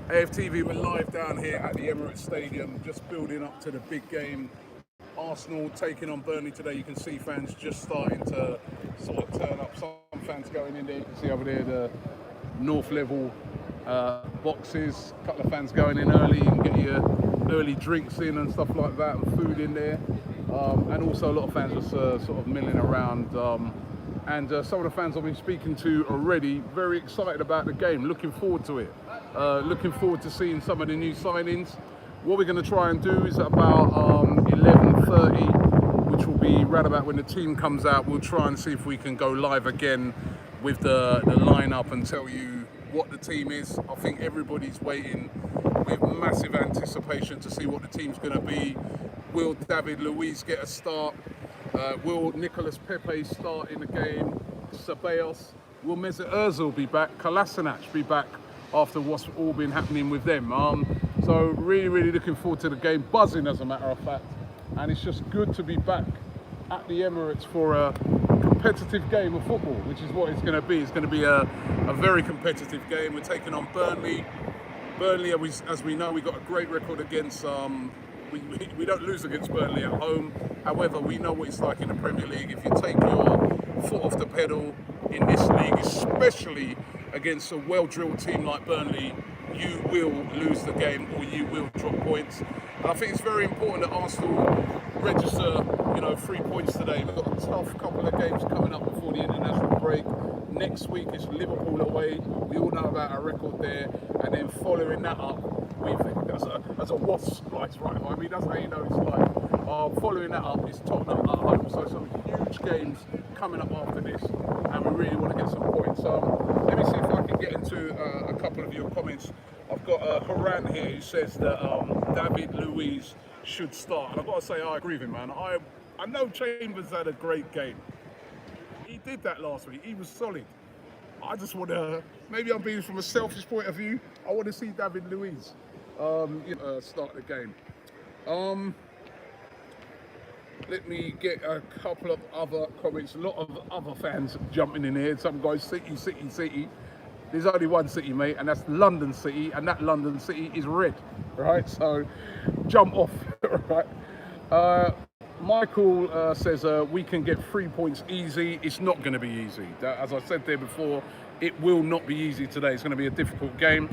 AFTV, we're live down here at the Emirates Stadium, just building up to the big game. Arsenal taking on Burnley today. You can see fans just starting to sort of turn up. Some fans going in there. You can see over there the north level boxes. A couple of fans going in early. You can get your early drinks in and stuff like that, and food in there. And also a lot of fans just sort of milling around. And some of the fans I've been speaking to already, very excited about the game, looking forward to it. Looking forward to seeing some of the new signings. What we're going to try and do is at about 11:30, which will be right about when the team comes out, we'll try and see if we can go live again with the lineup and tell you what the team is. I think everybody's waiting with massive anticipation to see what the team's going to be. Will David Luiz get a start? Will Nicolas Pepe start in the game? Ceballos? Will Mesut Ozil be back? Kolasinac be back after what's all been happening with them? So really looking forward to the game, buzzing as a matter of fact. And it's just good to be back at the Emirates for a competitive game of football, which is what it's going to be. It's going to be a very competitive game. We're taking on Burnley. Burnley, as we know, we got a great record against we don't lose against Burnley at home. However, we know what it's like in the Premier League. If you take your foot off the pedal in this league, especially against a well-drilled team like Burnley, you will lose the game or you will drop points. And I think it's very important that Arsenal register, 3 points today. We've got a tough couple of games coming up before the international break. Next week is Liverpool away. We all know about our record there. And then following that up, that's a wasp slice right by me. That's how you know it's like. Following that up is Tottenham at home. So some huge games coming up after this. And we really want to get some points. Let me see if I can get into a couple of your comments. I've got Haran here who says that David Luiz should start. And I've got to say, I agree with him, man. I know Chambers had a great game. He did that last week. He was solid. I just want to, maybe I'm being from a selfish point of view, I want to see David Luiz start the game. Let me get a couple of other comments. A lot of other fans jumping in here. Some guys, City. There's only one city, mate, and that's London City, and that London City is red, right? So jump off, right? Michael says we can get 3 points easy. It's not going to be easy. As I said there before, it will not be easy today. It's going to be a difficult game.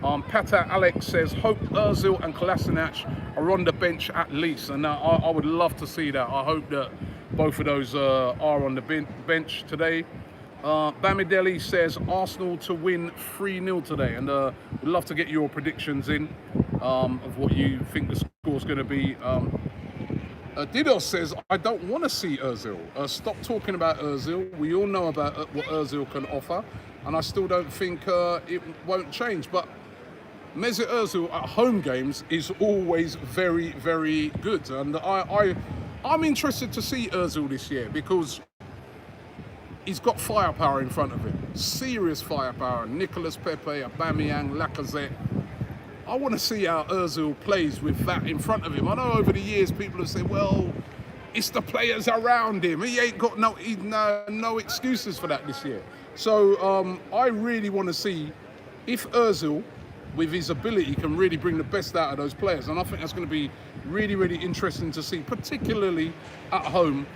Pata Alex says, hope Ozil and Kolasinac are on the bench at least. And I would love to see that. I hope that both of those are on the bench today. Bamidele says Arsenal to win 3-0 today. And we'd love to get your predictions in of what you think the score's going to be. Didos says, I don't want to see Ozil. Stop talking about Ozil. We all know about what Ozil can offer. And I still don't think it won't change. But Mesut Ozil at home games is always very, very good. And I'm interested to see Ozil this year because he's got firepower in front of him. Serious firepower. Nicolas Pepe, Aubameyang, Lacazette. I want to see how Ozil plays with that in front of him. I know over the years people have said, well, it's the players around him. He ain't got no excuses for that this year. So I really want to see if Ozil, with his ability, can really bring the best out of those players. And I think that's going to be really, really interesting to see, particularly at home,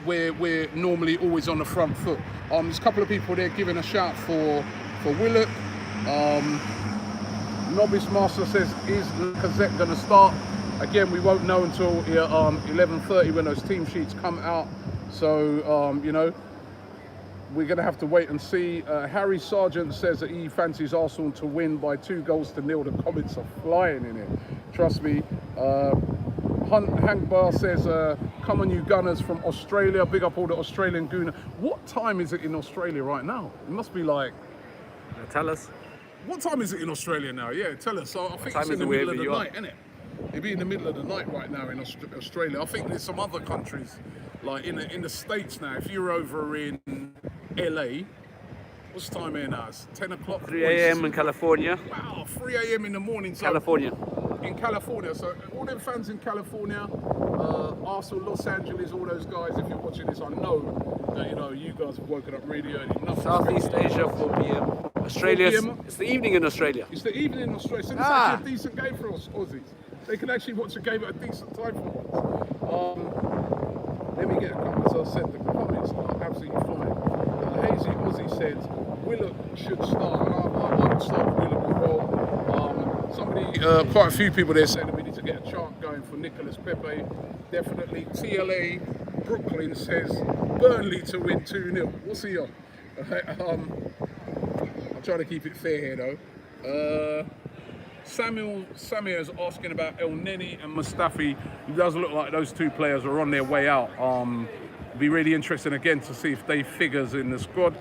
where we're normally always on the front foot. There's a couple of people there giving a shout for Willock. Novice Master says, is Lacazette going to start? Again, we won't know until 11:30 when those team sheets come out. So, we're going to have to wait and see. Harry Sargent says that he fancies Arsenal to win by 2-0. The comments are flying in it. Trust me. Hank Bar says, come on you Gunners from Australia. Big up all the Australian Gooner. What time is it in Australia right now? It must be like... Tell us. What time is it in Australia now? Yeah, tell us. So I think it's in the middle of the night, isn't it? It'd be in the middle of the night right now in Australia. I think there's some other countries, like in the States now. If you're over in LA, what's the time here now? It's 10 o'clock. 3 a.m. in California. Wow, 3 a.m. in the morning. So California. In California. So all them fans in California, Arsenal, Los Angeles, all those guys, if you're watching this, I know that, you guys have woken up really early. Southeast Asia, 4 p.m. Australia's. 4 p.m. It's the evening in Australia. It's the evening in Australia, so it's Ah. actually a decent game for us Aussies. They can actually watch a game at a decent time for once. Let me get a couple. As I said, the comments are absolutely fine. Hazy Aussie said Willock should start. I would start with Willock as well. Somebody, quite a few people there said that we need to get a chant going for Nicolas Pepe. Definitely. TLA Brooklyn says Burnley to win 2-0. What's he on? I'm trying to keep it fair here though. Samir's asking about El Neni and Mustafi. It does look like those two players are on their way out. Be really interesting again to see if they figures in the squad.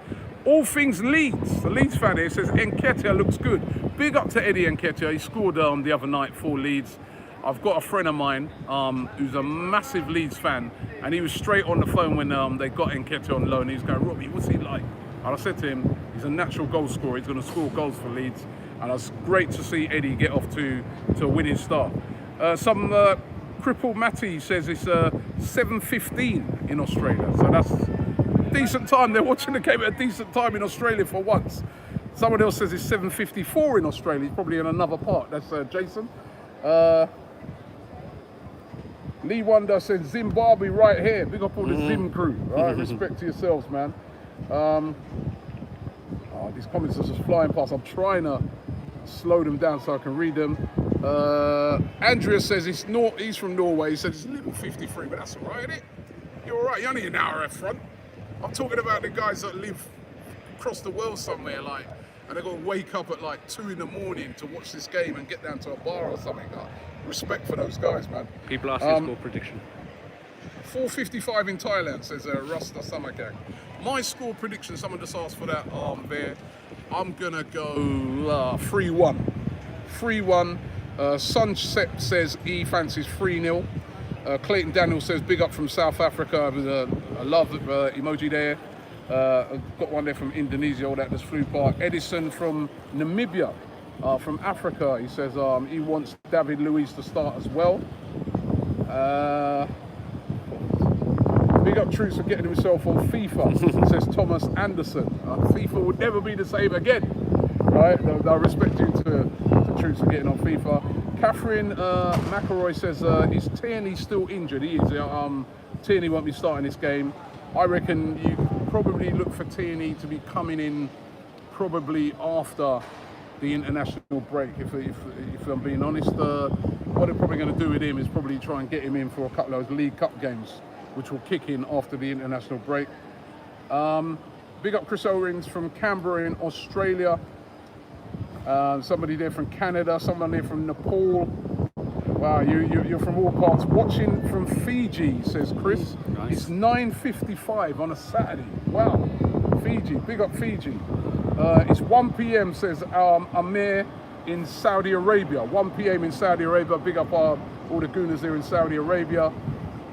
All things Leeds. The Leeds fan here says Nketiah looks good. Big up to Eddie Nketiah. He scored the other night for Leeds. I've got a friend of mine who's a massive Leeds fan, and he was straight on the phone when they got Nketiah on loan. He was going, Robbie, what's he like? And I said to him, he's a natural goal scorer. He's going to score goals for Leeds. And it's great to see Eddie get off to a winning start. Some crippled Matty says it's 7:15 in Australia. So that's a decent time. They're watching the game at a decent time in Australia for once. Someone else says it's 7:54 in Australia. It's probably in another part. That's Jason. Lee Wonder says Zimbabwe right here. Big up all the Zim crew. Right? Respect to yourselves, man. These comments are just flying past. I'm trying to slow them down so I can read them. Andrea says he's from Norway. He says it's a little 53, but that's all right, isn't it? You're all right. You're only an hour up front. I'm talking about the guys that live across the world somewhere, like, and they're going to wake up at like 2 in the morning to watch this game and get down to a bar or something. Respect for those guys, man. People ask your score prediction. 4:55 in Thailand, says Rasta Samakak. My score prediction, someone just asked for that there. I'm going to go 3-1. 3-1. Sunset says he fancies 3-0. Clayton Daniel says big up from South Africa with a love emoji there. Got one there from Indonesia, all that just flew by. Edison from Namibia, from Africa, he says he wants David Luiz to start as well. Big up Truce for getting himself on FIFA, says Thomas Anderson. FIFA would never be the same again. Right? I respect you to Truce for getting on FIFA. Catherine McElroy says, is Tierney still injured? He is. Tierney won't be starting this game. I reckon you probably look for Tierney to be coming in probably after the international break, if I'm being honest. What they're probably going to do with him is probably try and get him in for a couple of those League Cup games, which will kick in after the international break. Big up Chris Owens from Canberra in Australia. Somebody there from Canada, someone there from Nepal. Wow, you're from all parts. Watching from Fiji, says Chris. Nice. It's 9:55 on a Saturday. Wow, Fiji, big up Fiji. It's 1 p.m, says Amir in Saudi Arabia. 1 p.m. in Saudi Arabia. Big up all the gooners there in Saudi Arabia.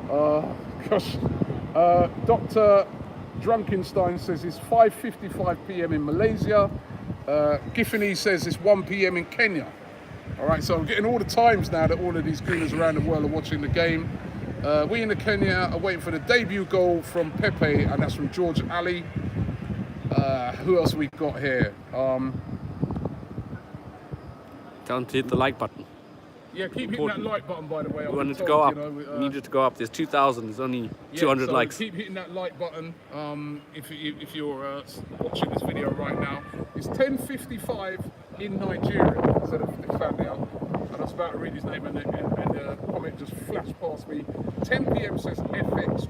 Gosh, Dr. Drunkenstein says it's 5:55 p.m. in Malaysia. Giffany says it's 1 p.m. in Kenya. All right, so I'm getting all the times now that all of these gooners around the world are watching the game. We in the Kenya are waiting for the debut goal from Pepe, and that's from George Ali. Who else we got here? Tell them to hit the like button. Yeah, keep hitting that like button, by the way. We wanted to go up. We needed to go up. There's 2,000. There's only 200 so likes. Keep hitting that like button. If you're watching this video right now, it's 10:55 in Nigeria. Instead of they found out, and I was about to read his name, and the comment just flashed past me. 10 p.m. says FX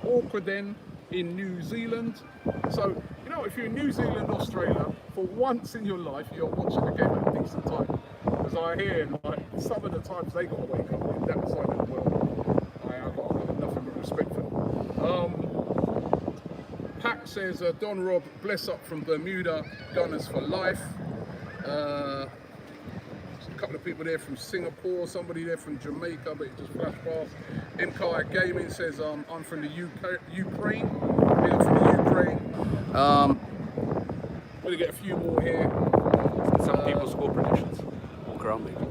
awkward then in New Zealand. So you know, if you're in New Zealand, Australia, for once in your life, you're watching the game at a decent time. Because I hear, like, some of the times they got to wake up in that side of the world. I've got nothing but respect for them. Pat says, Don Rob, bless up from Bermuda, Gunners for life. A couple of people there from Singapore, somebody there from Jamaica, but it just flashed past. MKI Gaming says, I'm from the Ukraine. Being from the Ukraine. We're going to get a few more here. Some people's score predictions.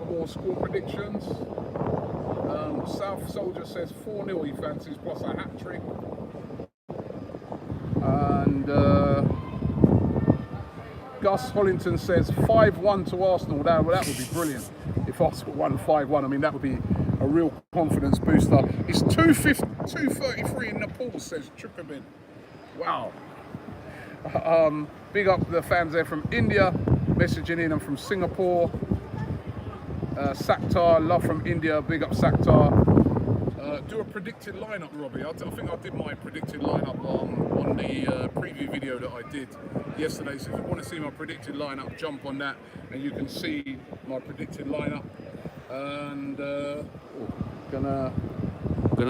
More score predictions. South Soldier says 4-0 he fancies, plus a hat-trick. And Gus Hollington says 5-1 to Arsenal. That would be brilliant if Arsenal won 5-1. I mean, that would be a real confidence booster. It's 2:33 in Nepal, says Trippabin. Wow. Big up the fans there from India, messaging in, and from Singapore. Sakhtar, love from India, big up Sakhtar. Do a predicted lineup, Robbie. I think I did my predicted lineup on the preview video that I did yesterday. So if you want to see my predicted lineup, jump on that and you can see my predicted lineup. And gonna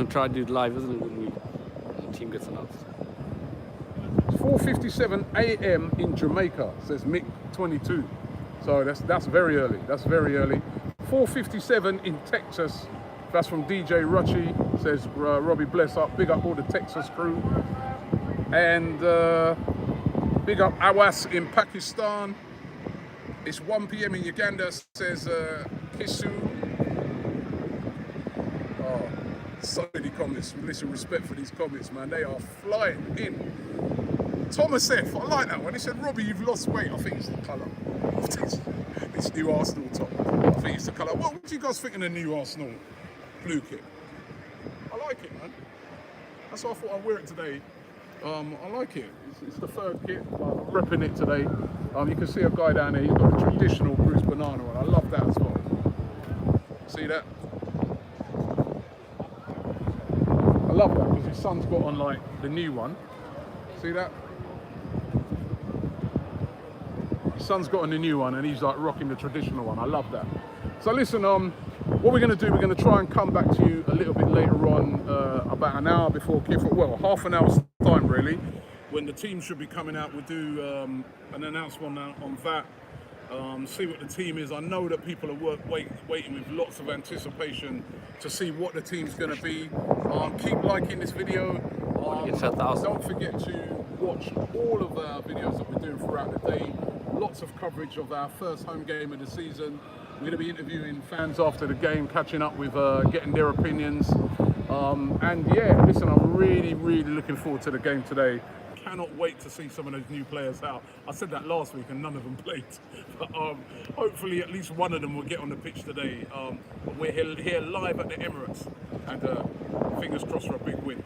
try to do it live, isn't it, when the team gets announced? 4:57 a.m. in Jamaica, says Mick 22. So that's very early. That's very early. 4:57 in Texas. That's from DJ Rucci, says Robbie, bless up. Big up all the Texas crew. And big up Awas in Pakistan. It's 1 p.m. in Uganda, says Kisu. Oh, so many comments. Listen, respect for these comments, man. They are flying in. Thomas F, I like that one. He said, Robbie, you've lost weight. I think it's the colour of this new Arsenal top. I think it's the colour. What do you guys think of the new Arsenal blue kit? I like it, man. That's why I thought I'd wear it today. I like it. It's the third kit. I'm repping it today. You can see a guy down there. He's got a traditional Bruce Banana one. I love that as well. See that? I love that because his son's got on like the new one. See that? His son's got on the new one and he's like rocking the traditional one. I love that. So listen, what we're going to do, we're going to try and come back to you a little bit later on, about an hour before kickoff. Well, half an hour's time really, when the team should be coming out. We'll do an announcement on that, see what the team is. I know that people are waiting with lots of anticipation to see what the team's going to be. Keep liking this video. Don't forget to watch all of our videos that we're doing throughout the day. Lots of coverage of our first home game of the season. We're going to be interviewing fans after the game, catching up with, getting their opinions. And yeah, listen, I'm really looking forward to the game today. Cannot wait to see some of those new players out. I said that last week and none of them played. But hopefully at least one of them will get on the pitch today. We're here live at the Emirates and fingers crossed for a big win.